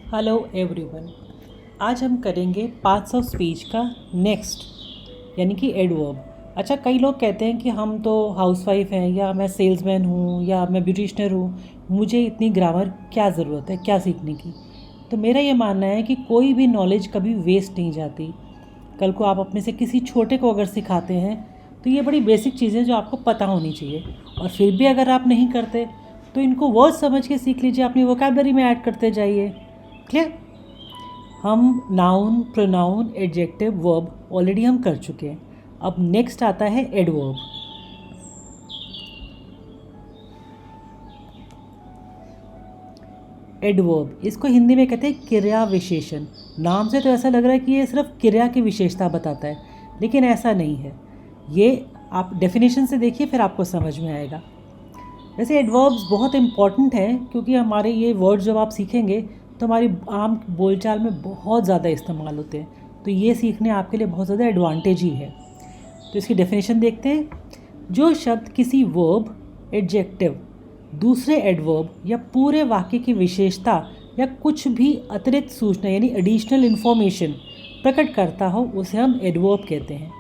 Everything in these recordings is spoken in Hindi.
Hello everyone. आज हम करेंगे पार्ट्स ऑफ स्पीच का नेक्स्ट यानी कि एडवर्ब। अच्छा, कई लोग कहते हैं कि हम तो हाउसवाइफ हैं या मैं सेल्समैन हूँ या मैं ब्यूटिशनर हूँ, मुझे इतनी ग्रामर क्या ज़रूरत है, क्या सीखने की। तो मेरा ये मानना है कि कोई भी नॉलेज कभी वेस्ट नहीं जाती। कल को आप अपने से किसी छोटे को अगर सिखाते हैं तो ये बड़ी बेसिक चीज़ें जो आपको पता होनी चाहिए, और फिर भी अगर आप नहीं करते तो इनको वर्ड समझ के सीख लीजिए, अपनी वोकैबलरी में ऐड करते जाइए। क्लियर? हम noun, pronoun, adjective, verb already हम कर चुके हैं। अब नेक्स्ट आता है एडवर्ब। एडवर्ब इसको हिंदी में कहते हैं क्रिया विशेषण। नाम से तो ऐसा लग रहा है कि ये सिर्फ क्रिया की विशेषता बताता है, लेकिन ऐसा नहीं है। ये आप डेफिनेशन से देखिए, फिर आपको समझ में आएगा। वैसे एडवर्ब्स बहुत इंपॉर्टेंट हैं, क्योंकि हमारे ये वर्ड जब आप सीखेंगे तो हमारी आम बोलचाल में बहुत ज़्यादा इस्तेमाल होते हैं, तो ये सीखने आपके लिए बहुत ज़्यादा एडवांटेज ही है। तो इसकी डेफिनेशन देखते हैं। जो शब्द किसी वर्ब, एडजेक्टिव, दूसरे एडवर्ब या पूरे वाक्य की विशेषता या कुछ भी अतिरिक्त सूचना यानी एडिशनल इन्फॉर्मेशन प्रकट करता हो, उसे हम एडवर्ब कहते हैं।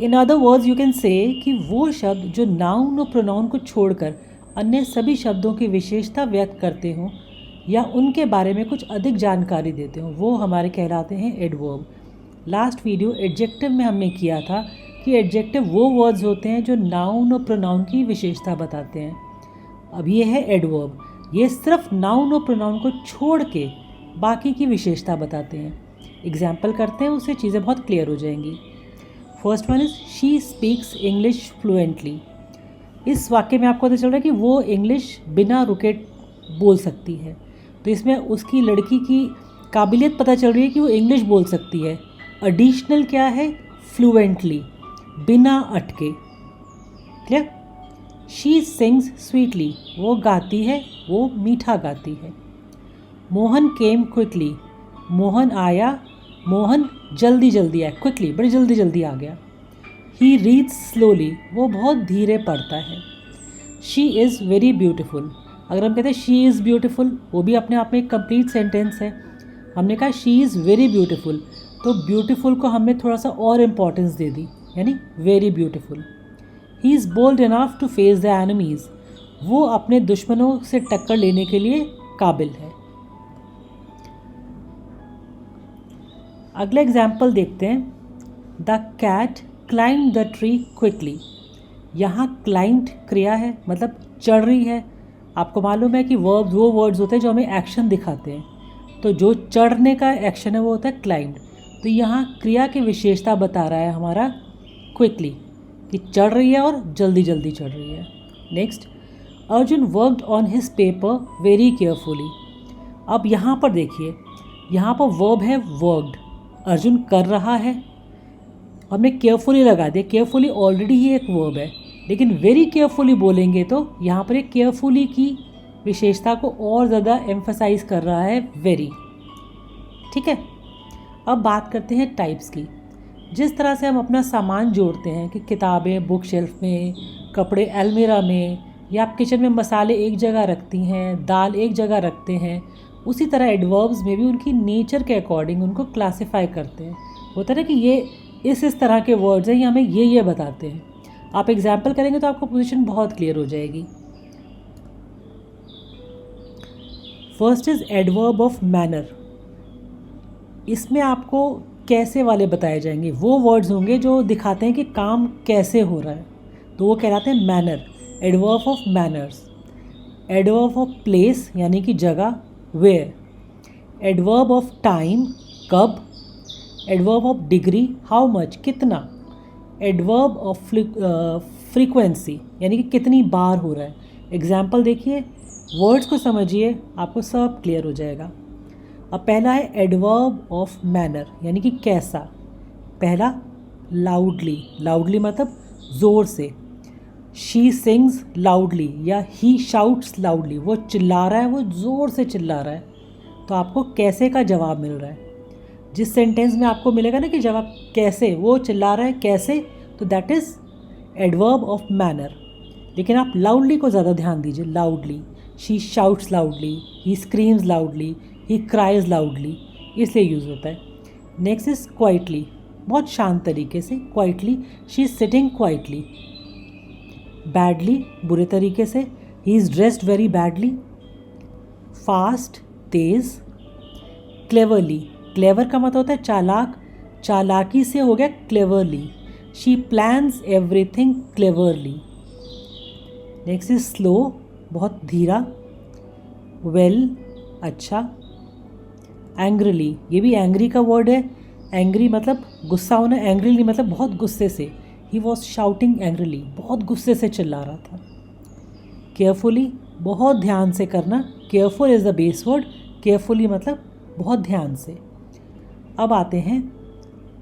In other words you can say कि वो शब्द जो नाउन और प्रोनाउन को छोड़कर अन्य सभी शब्दों की विशेषता व्यक्त करते हों या उनके बारे में कुछ अधिक जानकारी देते हों, वो हमारे कहलाते हैं एडवर्ब। लास्ट वीडियो एडजेक्टिव में हमने किया था कि एडजेक्टिव वो वर्ड्स होते हैं जो नाउन और प्रोनाउन की विशेषता बताते हैं। अब ये है एडवर्ब, ये सिर्फ नाउन और प्रोनाउन को छोड़ के बाकी की विशेषता बताते हैं। एग्जाम्पल करते हैं, उससे चीज़ें बहुत क्लियर हो जाएंगी। First one is she speaks English fluently. इस वाक्य में आपको पता चल रहा है कि वो इंग्लिश बिना रुके बोल सकती है, तो इसमें उसकी लड़की की काबिलियत पता चल रही है कि वो इंग्लिश बोल सकती है। एडिशनल क्या है? फ्लुएंटली, बिना अटके। क्लियर? शी सिंग्स स्वीटली, वो गाती है, वो मीठा गाती है। मोहन केम क्विकली, मोहन आया, मोहन जल्दी जल्दी आया, क्विकली बड़ी जल्दी जल्दी आ गया। ही रीड्स स्लोली, वो बहुत धीरे पढ़ता है। शी इज़ वेरी ब्यूटिफुल, अगर हम कहते हैं शी इज़ ब्यूटिफुल, वो भी अपने आप में एक कंप्लीट सेंटेंस है। हमने कहा शी इज़ वेरी ब्यूटिफुल, तो ब्यूटिफुल को हमने थोड़ा सा और इम्पॉर्टेंस दे दी, यानी very beautiful. He is bold enough to face the enemies, वो अपने दुश्मनों से टक्कर लेने के लिए काबिल है। अगला एग्जाम्पल देखते हैं। The cat climb the tree quickly. यहाँ क्लाइंब क्रिया है, मतलब चढ़ रही है। आपको मालूम है कि वर्ब्स वो वर्ड्स होते हैं जो हमें एक्शन दिखाते हैं, तो जो चढ़ने का एक्शन है वो होता है क्लाइंब। तो यहाँ क्रिया की विशेषता बता रहा है हमारा क्विकली, कि चढ़ रही है और जल्दी जल्दी चढ़ रही है। Next, Arjun worked on his paper very carefully. अब यहाँ पर देखिए, यहाँ पर वर्ब है वर्कड, अर्जुन कर रहा है, हमने केयरफुली लगा दिया। केयरफुली ऑलरेडी ही एक वर्ब है, लेकिन वेरी केयरफुली बोलेंगे तो यहाँ पर एक केयरफुली की विशेषता को और ज़्यादा एम्फसाइज कर रहा है वेरी। ठीक है, अब बात करते हैं टाइप्स की। जिस तरह से हम अपना सामान जोड़ते हैं कि किताबें बुक शेल्फ में, कपड़े अलमीरा में, या आप किचन में मसाले एक जगह रखती हैं, दाल एक जगह रखते हैं, उसी तरह एडवर्ब्स में भी उनकी नेचर के अकॉर्डिंग उनको क्लासिफाई करते हैं। होता है ना कि ये इस तरह के वर्ड्स हैं, ये हमें ये बताते हैं। आप एग्जाम्पल करेंगे तो आपको पोजीशन बहुत क्लियर हो जाएगी। First is adverb of manner. इसमें आपको कैसे वाले बताए जाएंगे, वो वर्ड्स होंगे जो दिखाते हैं कि काम कैसे हो रहा है, तो वो कहलाते हैं manner, adverb of manners. Adverb of place यानी कि जगह, वेयर। एडवर्ब ऑफ टाइम, कब। Adverb of degree, how much, कितना। एडवर्ब ऑफ फ्रीक्वेंसी यानी कि कितनी बार हो रहा है। एग्जाम्पल देखिए, वर्ड्स को समझिए, आपको सब क्लियर हो जाएगा। अब पहला है एडवर्ब ऑफ मैनर यानी कि कैसा। पहला लाउडली, लाउडली मतलब ज़ोर से। शी सिंग्स लाउडली या ही शाउट्स लाउडली, वो चिल्ला रहा है, वो ज़ोर से चिल्ला रहा है। तो आपको कैसे का जवाब मिल रहा है। जिस सेंटेंस में आपको मिलेगा ना कि जवाब कैसे, वो चिल्ला रहा है कैसे, तो that is adverb of manner. लेकिन आप लाउडली को ज़्यादा ध्यान दीजिए, loudly. She shouts loudly, he screams loudly, he cries loudly, इसलिए यूज़ होता है। नेक्स्ट इज क्वाइटली, बहुत शांत तरीके से, quietly, she is sitting quietly. Badly, बुरे तरीके से, he is dressed very badly. Fast, तेज़। क्लेवरली, क्लेवर का मतलब होता है चालाक, चालाकी से हो गया cleverly. She plans everything cleverly. Next is slow, बहुत धीरा। वेल, अच्छा। एंग्रीली, ये भी एंग्री का वर्ड है। एंग्री मतलब गुस्सा होना, एंग्रीली मतलब बहुत गुस्से से। ही वॉज शाउटिंग एंग्रीली, बहुत गुस्से से चिल्ला रहा था। केयरफुली, बहुत ध्यान से करना, careful is the base word, carefully मतलब बहुत ध्यान से। अब आते हैं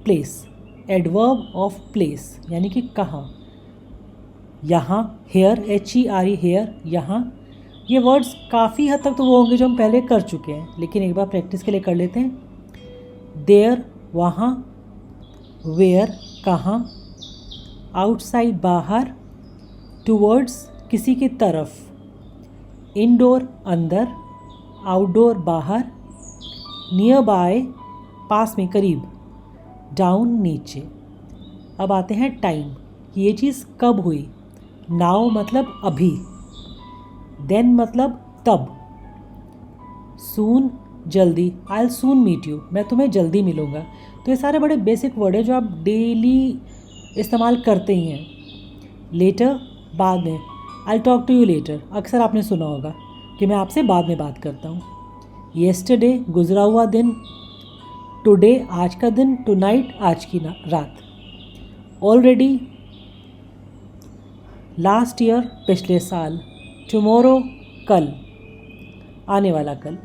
प्लेस, एडवर्ब ऑफ प्लेस यानी कि कहाँ। यहाँ, हेयर, HERE, हेयर, यहाँ। ये वर्ड्स काफ़ी हद तक तो वो होंगे जो हम पहले कर चुके हैं, लेकिन एक बार प्रैक्टिस के लिए कर लेते हैं। देयर, वहाँ। वेयर, कहाँ। आउटसाइड, बाहर। टूवर्ड्स, किसी की तरफ। इनडोर, अंदर। आउटडोर, बाहर। नियर बाय, पास में, करीब। डाउन, नीचे। अब आते हैं टाइम, कि ये चीज़ कब हुई। नाउ मतलब अभी। देन मतलब तब। सून, जल्दी, I will soon meet you, मैं तुम्हें जल्दी मिलूँगा। तो ये सारे बड़े बेसिक वर्ड है जो आप डेली इस्तेमाल करते ही हैं। लेटर, बाद में, I will talk to you later, अक्सर आपने सुना होगा कि मैं आपसे बाद में बात करता हूँ। येस्टरडे, गुजरा हुआ दिन। टुडे, आज का दिन। टुनाइट, आज की रात। ऑलरेडी, लास्ट ईयर, पिछले साल। टुमारो, कल, आने वाला कल।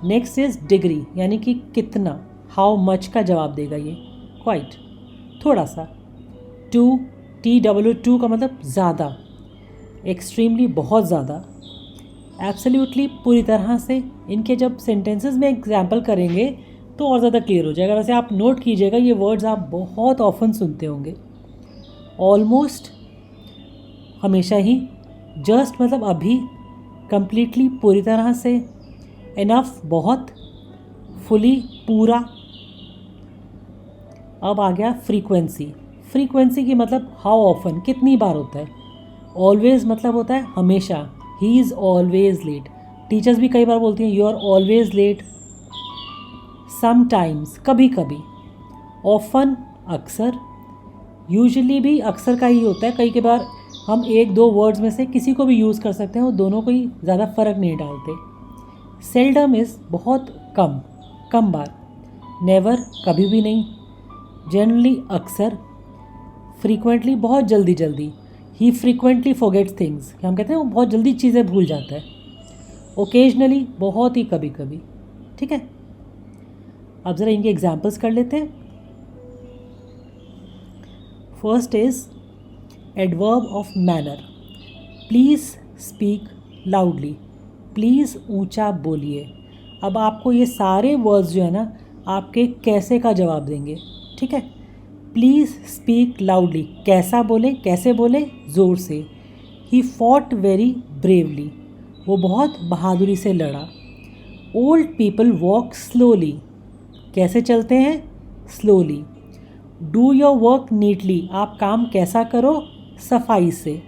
नेक्स्ट इज डिग्री यानी कि कितना, हाउ मच का जवाब देगा ये। क्वाइट, थोड़ा सा। टू, TW2 का मतलब ज़्यादा। एक्सट्रीमली, बहुत ज़्यादा। एब्सोल्युटली, पूरी तरह से। इनके जब सेंटेंसेस में एग्जाम्पल करेंगे तो और ज़्यादा क्लियर हो जाएगा। वैसे आप नोट कीजिएगा, ये वर्ड्स आप बहुत ऑफन सुनते होंगे। ऑलमोस्ट, हमेशा ही। जस्ट मतलब अभी। कंप्लीटली, पूरी तरह से। इनफ, बहुत। फुली, पूरा। अब आ गया फ्रीक्वेंसी। फ्रीक्वेंसी की मतलब हाउ ऑफन, कितनी बार होता है। ऑलवेज मतलब होता है हमेशा, he is always late. Teachers भी कई बार बोलती हैं you are always late. Sometimes, कभी कभी। ऑफन, अक्सर। यूजुअली भी अक्सर का ही होता है, कई के बार हम एक दो वर्ड्स में से किसी को भी यूज़ कर सकते हैं, वो दोनों को ही ज़्यादा फ़र्क नहीं डालते। सेल्डम इज़ बहुत कम, कम बार। नेवर, कभी भी नहीं। जनरली, अक्सर। फ्रीक्वेंटली, बहुत जल्दी जल्दी। ही फ्रीक्वेंटली फॉरगेट्स थिंग्स, हम कहते हैं वो बहुत जल्दी चीज़ें भूल जाता है। ओकेजनली, बहुत ही कभी कभी। ठीक है, अब ज़रा इनके एग्जाम्पल्स कर लेते हैं। First is adverb of manner. Please speak loudly, please ऊंचा बोलिए। अब आपको ये सारे वर्ड्स जो है ना आपके कैसे का जवाब देंगे। ठीक है, प्लीज़ स्पीक लाउडली, कैसा बोले, कैसे बोले, ज़ोर से। ही फॉट वेरी ब्रेवली, वो बहुत बहादुरी से लड़ा। ओल्ड पीपल वॉक स्लोली, कैसे चलते हैं, slowly. Do your work neatly, आप काम कैसा करो, सफाई से।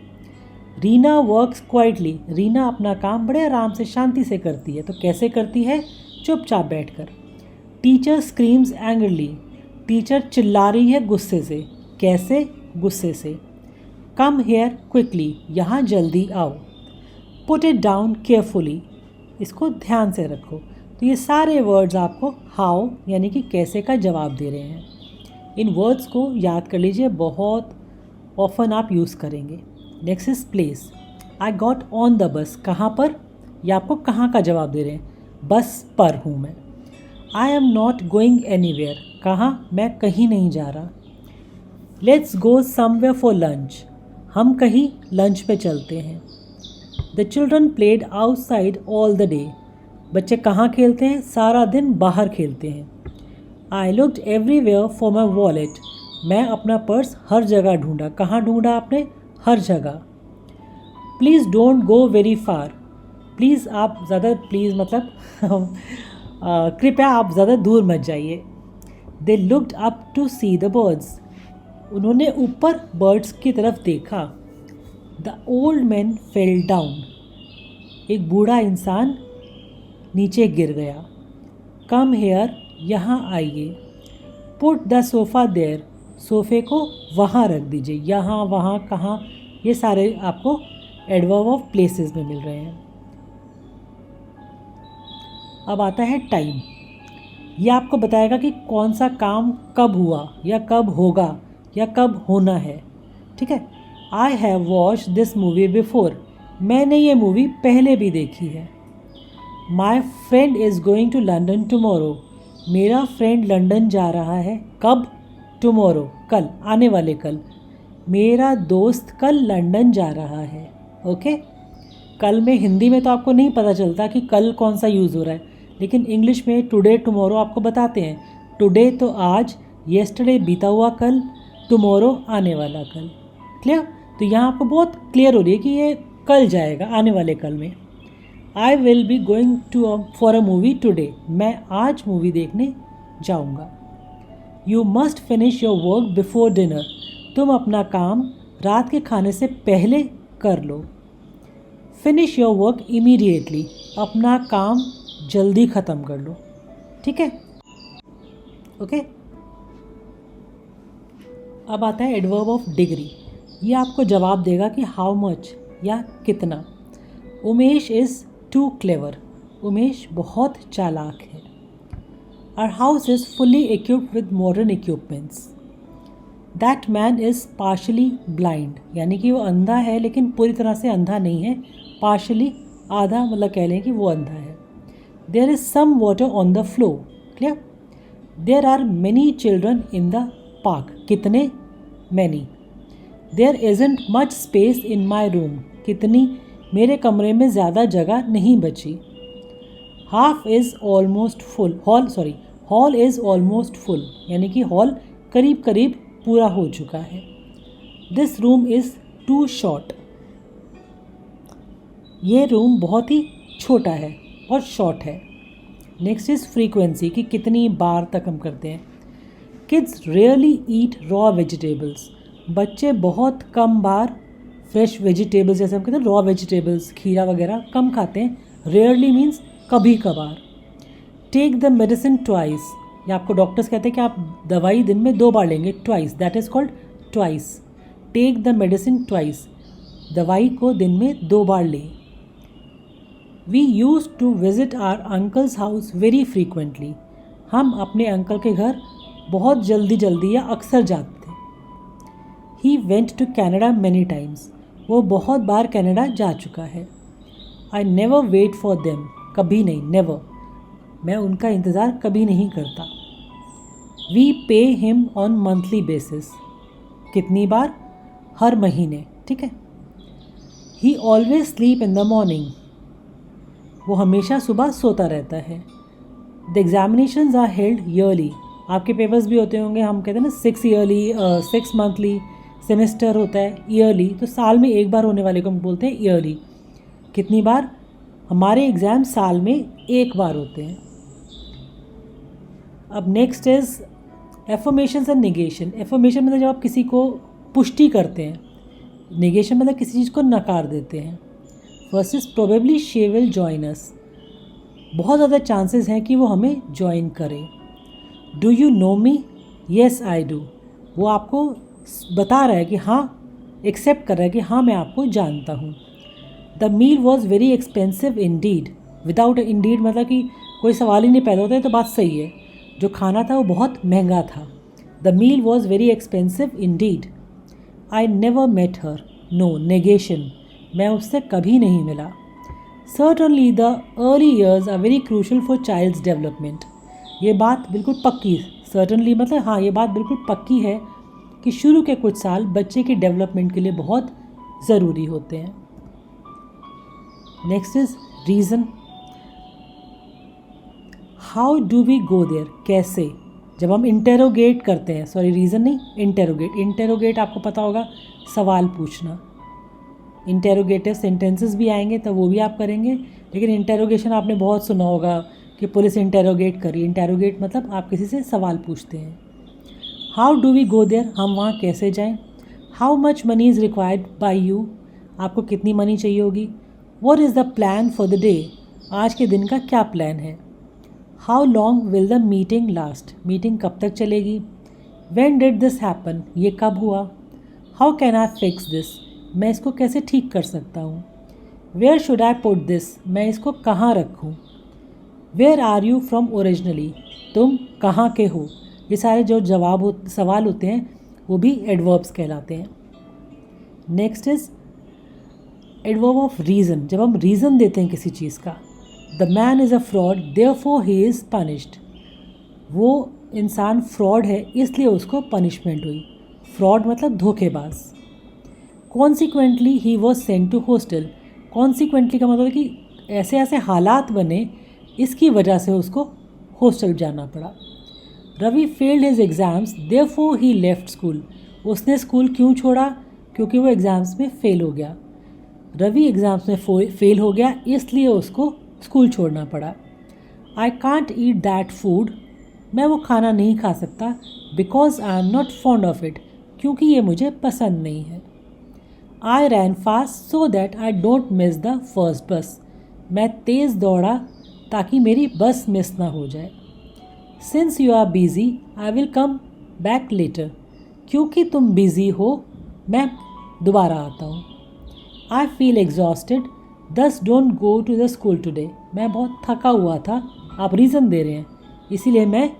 रीना वर्क्स क्वाइटली, रीना अपना काम बड़े आराम से शांति से करती है, तो कैसे करती है, चुपचाप बैठकर। टीचर स्क्रीम्स एंग्रली, टीचर चिल्ला रही है गुस्से से, कैसे, गुस्से से। कम हेयर क्विकली, यहाँ जल्दी आओ। पुट इट डाउन केयरफुली, इसको ध्यान से रखो। तो ये सारे वर्ड्स आपको हाउ यानी कि कैसे का जवाब दे रहे हैं। इन वर्ड्स को याद कर लीजिए, बहुत ऑफन आप यूज़ करेंगे। Next is place. I got on the bus, कहाँ पर, ये आपको कहाँ का जवाब दे रहे हैं, बस पर हूँ मैं। आई एम नॉट गोइंग एनीवेयर, कहाँ, मैं कहीं नहीं जा रहा। Let's go somewhere for lunch, हम कहीं लंच पे चलते हैं। The children played outside all the day, बच्चे कहाँ खेलते हैं, सारा दिन बाहर खेलते हैं। I looked everywhere for my wallet, मैं अपना पर्स हर जगह ढूंढा, कहाँ ढूंढा आपने, हर जगह। Please don't go very far, please आप ज़्यादा प्लीज़ मतलब कृपया आप ज़्यादा दूर मत जाइए। They looked up to see the birds, उन्होंने ऊपर बर्ड्स की तरफ देखा। The old man fell down, एक बूढ़ा इंसान नीचे गिर गया। कम हेयर, यहाँ आइए। पुट द सोफ़ा देयर, सोफ़े को वहाँ रख दीजिए। यहाँ वहाँ कहाँ, ये सारे आपको एडवर्ब ऑफ प्लेसेस में मिल रहे हैं। अब आता है टाइम। ये आपको बताएगा कि कौन सा काम कब हुआ या कब होगा या कब होना है। ठीक है। I have watch this movie before, मैंने ये मूवी पहले भी देखी है। My friend is going to London tomorrow, मेरा फ्रेंड लंदन जा रहा है। कब? टमोरो, कल, आने वाले कल। मेरा दोस्त कल लंदन जा रहा है। ओके। कल में हिंदी में तो आपको नहीं पता चलता कि कल कौन सा यूज़ हो रहा है, लेकिन इंग्लिश में टुडे टुमारो आपको बताते हैं। टुडे तो आज, येस्टरडे बीता हुआ कल, टुमारो आने वाला कल। क्लियर? तो यहाँ आपको बहुत क्लियर हो रही है कि ये कल जाएगा, आने वाले कल में। I will be going to for a movie today, मैं आज मूवी देखने जाऊँगा। You must finish your work before dinner, तुम अपना काम रात के खाने से पहले कर लो। फिनिश योर वर्क इमीडिएटली, अपना काम जल्दी ख़त्म कर लो। ठीक है। ओके। अब आता है एडवर्ब ऑफ डिग्री। ये आपको जवाब देगा कि हाउ मच या कितना। Umesh is too clever, Umesh बहुत चालाक है। Our house is fully equipped with modern equipments. That man is partially blind, यानी कि वो अंधा है लेकिन पूरी तरह से अंधा नहीं है। पार्शली, आधा, मतलब कह लें कि वो अंधा है। There is some water on the floor. Clear? There are many children in the park, कितने? Many. There isn't much space in my room, कितनी? मेरे कमरे में ज़्यादा जगह नहीं बची। Half is almost full, hall is almost full, यानी कि हॉल करीब करीब पूरा हो चुका है। This room is too short, ये रूम बहुत ही छोटा है और शॉर्ट है। नेक्स्ट इज़ फ्रीक्वेंसी, कि कितनी बार तक हम करते हैं। किड्स रियरली ईट रॉ वेजिटेबल्स, बच्चे बहुत कम बार फ्रेश वेजिटेबल्स, जैसे हम कहते हैं रॉ वेजिटेबल्स, खीरा वगैरह कम खाते हैं। रेयरली मीन्स कभी कभार। टेक द मेडिसिन ट्वाइस, या आपको डॉक्टर्स कहते हैं कि आप दवाई दिन में 2 बार लेंगे। Twice, that is called twice. Take the medicine twice, दवाई को दिन में 2 बार लें। We use to visit our uncles house very frequently, हम अपने अंकल के घर बहुत जल्दी या अक्सर जाते थे। He went to Canada many times, वो बहुत बार कनाडा जा चुका है। I never wait for them, कभी नहीं, नेवर, मैं उनका इंतज़ार कभी नहीं करता। We pay him on monthly basis, कितनी बार? हर महीने। ठीक है। He always sleep in the morning, वो हमेशा सुबह सोता रहता है। The examinations are held yearly, आपके पेपर्स भी होते होंगे, हम कहते हैं ना 6 ईयरली, 6 मंथली, सेमेस्टर होता है ईयरली, तो साल में एक बार होने वाले को हम बोलते हैं ईयरली। कितनी बार? हमारे एग्ज़ाम साल में एक बार होते हैं। अब next is affirmations and negation. Affirmation मतलब जब आप किसी को पुष्टि करते हैं, नेगेशन मतलब किसी चीज़ को नकार देते हैं। First is probably she will join us, बहुत ज़्यादा चांसेस हैं कि वो हमें ज्वाइन करे। Do you know me? Yes I do, वो आपको बता रहा है कि हाँ, एक्सेप्ट कर रहा है कि हाँ मैं आपको जानता हूँ। The meal was very expensive indeed, without indeed मतलब कि कोई सवाल ही नहीं पैदा होता है, तो बात सही है, जो खाना था वो बहुत महंगा था। The meal was very expensive indeed. I never met her, no, negation, मैं उससे कभी नहीं मिला। Certainly the early years are very crucial for child's development, ये बात बिल्कुल पक्की, सर्टनली मतलब हाँ, ये बात बिल्कुल पक्की है कि शुरू के कुछ साल बच्चे के डेवलपमेंट के लिए बहुत ज़रूरी होते हैं। Next is reason. How do we go there, कैसे? जब हम इंटेरोगेट करते हैं, सॉरी रीज़न नहीं, इंटेरोगेट। इंटेरोगेट आपको पता होगा, सवाल पूछना। इंटेरोगेटिव सेंटेंसेस भी आएंगे तो वो भी आप करेंगे। लेकिन इंटेरोगेशन आपने बहुत सुना होगा कि पुलिस इंटेरोगेट करी। इंटेरोगेट मतलब आप किसी से सवाल पूछते हैं। How do we go there, हम वहाँ कैसे जाएं। How much money is required by you, आपको कितनी मनी चाहिए होगी। What is the plan for the day, आज के दिन का क्या प्लान है। How long will the meeting last, meeting कब तक चलेगी। व्हेन डिड दिस हैपन, ये कब हुआ। How can I fix this, मैं इसको कैसे ठीक कर सकता हूँ। Where should I put this, मैं इसको कहाँ रखूँ। Where are you from originally, तुम कहाँ के हो। ये सारे जो सवाल होते हैं वो भी एडवर्ब्स कहलाते हैं। Next is adverb of reason, जब हम रीज़न देते हैं किसी चीज़ का। The man is a fraud therefore he is punished, वो इंसान फ्रॉड है इसलिए उसको पनिशमेंट हुई। फ्रॉड मतलब धोखेबाज। Consequently he was sent to hostel, consequently का मतलब कि ऐसे ऐसे हालात बने इसकी वजह से उसको हॉस्टल जाना पड़ा। Ravi failed his exams therefore he left school, उसने स्कूल क्यों छोड़ा, क्योंकि वो एग्ज़ाम्स में फ़ेल हो गया। रवि एग्ज़ाम्स में फ़ेल हो गया इसलिए उसको स्कूल छोड़ना पड़ा। I can't eat that food, मैं वो खाना नहीं खा सकता। Because I am not fond of it, क्योंकि ये मुझे पसंद नहीं है। I ran fast so that I don't miss the first bus, मैं तेज़ दौड़ा ताकि मेरी बस मिस ना हो जाए। Since you are busy I will come back later, क्योंकि तुम बिज़ी हो मैं दोबारा आता हूँ। I feel exhausted thus don't go to the school today, मैं बहुत थका हुआ था, आप रीज़न दे रहे हैं इसीलिए मैं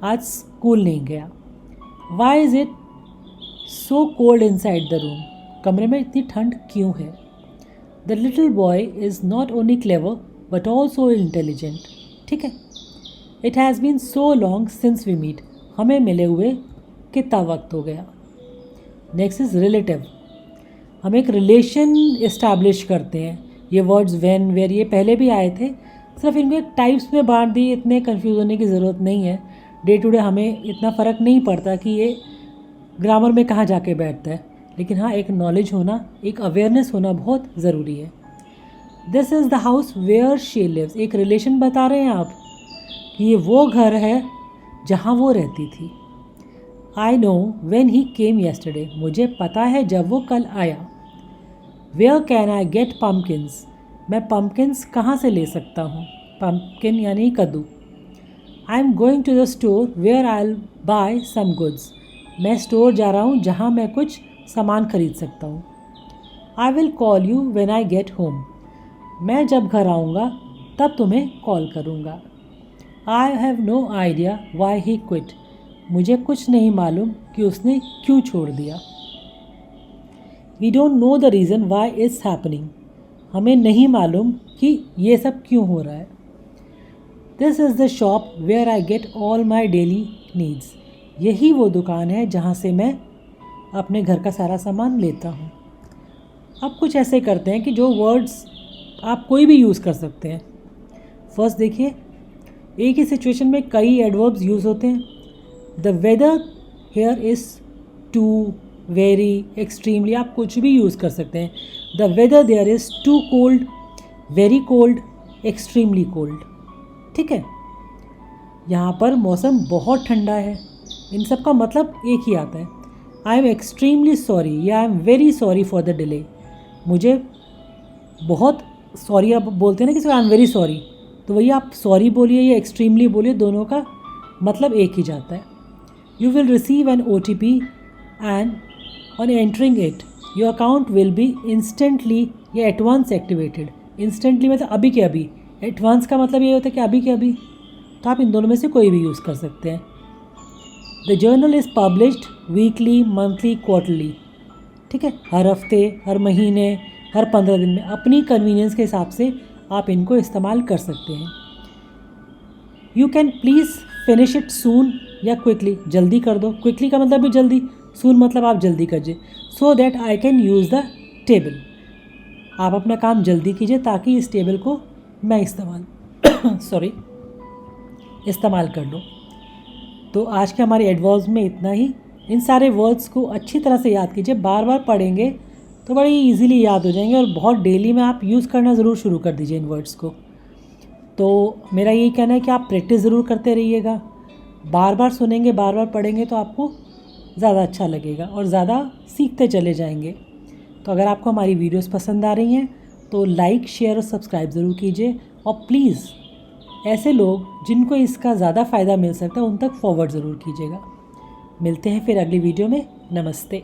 आज स्कूल नहीं गया। Why is it so cold inside the room, कमरे में इतनी ठंड क्यों है। The little boy is not only clever but also intelligent, ठीक है। It has been so long since we meet, हमें मिले हुए कितना वक्त हो गया। नेक्स्ट इज़ रिलेटिव, हम एक रिलेशन इस्टेब्लिश करते हैं। ये वर्ड्स व्हेन वेयर ये पहले भी आए थे, सिर्फ इनको एक टाइप्स में बांट दी, इतने कन्फ्यूज होने की ज़रूरत नहीं है। डे टू डे हमें इतना फ़र्क नहीं पड़ता कि ये ग्रामर में कहाँ जाके बैठता है, लेकिन हाँ एक नॉलेज होना, एक अवेयरनेस होना बहुत ज़रूरी है। This is the house where she lives, एक रिलेशन बता रहे हैं आप कि ये वो घर है जहाँ वो रहती थी। I know when he came yesterday, मुझे पता है जब वो कल आया। Where can I get pumpkins, मैं पम्पकिन्स कहाँ से ले सकता हूँ। पम्पकिन यानी कद्दू। I am going to the store where I will buy some goods, मैं स्टोर जा रहा हूँ जहाँ मैं कुछ सामान खरीद सकता हूँ। I will call you when I get home, मैं जब घर आऊँगा तब तुम्हें कॉल करूँगा। I have no idea why he quit, मुझे कुछ नहीं मालूम कि उसने क्यों छोड़ दिया। We don't know the reason why it's happening, हमें नहीं मालूम कि ये सब क्यों हो रहा है। This is the shop where I get all my daily needs, यही वो दुकान है जहाँ से मैं अपने घर का सारा सामान लेता हूँ। अब कुछ ऐसे करते हैं कि जो वर्ड्स आप कोई भी यूज़ कर सकते हैं। फर्स्ट देखिए, एक ही सिचुएशन में कई एडवर्ब्स यूज़ होते हैं। The weather here is too, very, extremely, आप कुछ भी यूज़ कर सकते हैं। The weather there is too cold, very cold, extremely cold, ठीक है। यहाँ पर मौसम बहुत ठंडा है, इन सब का मतलब एक ही आता है। आई एम एक्सट्रीमली सॉरी या I am very sorry for the delay, मुझे बहुत सॉरी, आप बोलते हैं ना किसी को आई एम वेरी सॉरी, तो वही आप सॉरी बोलिए या एक्सट्रीमली बोलिए, दोनों का मतलब एक ही जाता है। You will receive an OTP and on entering it your account will be instantly या एट वंस एक्टिवेटेड। इंस्टेंटली मतलब अभी के अभी, एट वंस का मतलब ये होता है कि अभी के अभी, तो आप इन दोनों में से कोई भी यूज़ कर सकते हैं। The journal is published weekly, monthly, quarterly, ठीक है, हर हफ्ते, हर महीने, हर 15 दिन में, अपनी कन्वीनियंस के हिसाब से आप इनको इस्तेमाल कर सकते हैं। You can please finish it सून या क्विकली, जल्दी कर दो। क्विकली का मतलब भी जल्दी, सून मतलब आप जल्दी कीजिए। सो that I can use the table, आप अपना काम जल्दी कीजिए ताकि इस टेबल को मैं इस्तेमाल कर लूँ। तो आज के हमारे एडवर्ब्स में इतना ही। इन सारे वर्ड्स को अच्छी तरह से याद कीजिए, बार बार पढ़ेंगे तो बड़ी इजीली याद हो जाएंगे और बहुत डेली में आप यूज़ करना ज़रूर शुरू कर दीजिए इन वर्ड्स को। तो मेरा यही कहना है कि आप प्रैक्टिस ज़रूर करते रहिएगा, बार बार सुनेंगे, बार बार पढ़ेंगे तो आपको ज़्यादा अच्छा लगेगा और ज़्यादा सीखते चले जाएंगे। तो अगर आपको हमारी वीडियोस पसंद आ रही हैं तो लाइक, शेयर और सब्सक्राइब ज़रूर कीजिए और प्लीज़ ऐसे लोग जिनको इसका ज़्यादा फ़ायदा मिल सकता है उन तक फॉरवर्ड ज़रूर कीजिएगा। मिलते हैं फिर अगली वीडियो में। नमस्ते।